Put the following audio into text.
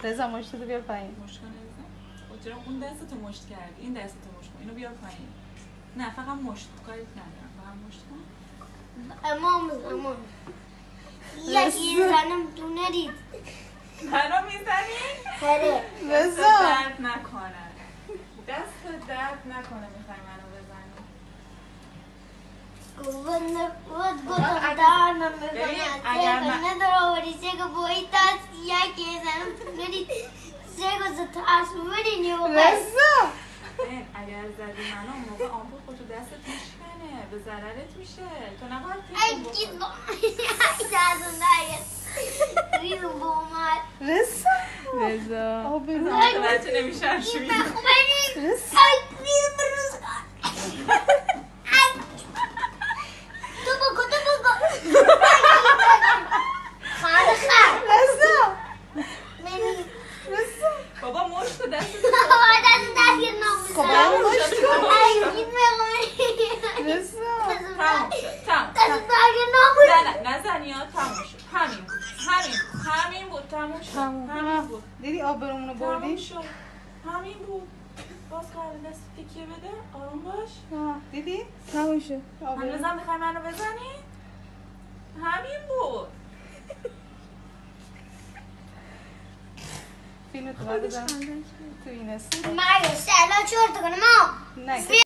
رضا مشت رو بیار پایین. مشت کن رضا. چرا اون دستتو مشت کردی؟ این دستتو مشت کن. اینو بیار پایین. نه فقط مشت کاری ندارم. فقط مشت کن. امام. یکی زنم تو ندید. منو میزنی؟ آره. رضا درد نکنه. دست درد نکنه میخوای منو بزنی. گفتم دارم میکنم. نداره آوری سگو بایی دست یکی زنم تو ندید. سگو زد تصمیمونی نیو رضا اگر زدی منو اون موقع آمپول خودتو دستت میشکنه به ضررت میشه تو نباید ای گیز با ای دازون دارید ریزو با اومد رضا آبرو بچه نمیشم شوید بخوبنی رضا ای ریزو بروز کن ای تو بگو خانه خر رضا منی بابا مشت و دستت دست یه نام خب بزن برام مشت کن ای گیز بخوبنی رضا تموم شد تموم دست یه نام بزن نزنی ها تموم شد همین بود تموم شد همین بود دیدی آبرومونو تموم بردی؟ شد همین بود باز قرار دست تکیه بده آروم باش دیدی؟ تموم شد هنوزم میخوای منو بزنی؟ همین بود فیلم تو باید بزنم تو این است مگه سلا چورت کنم نه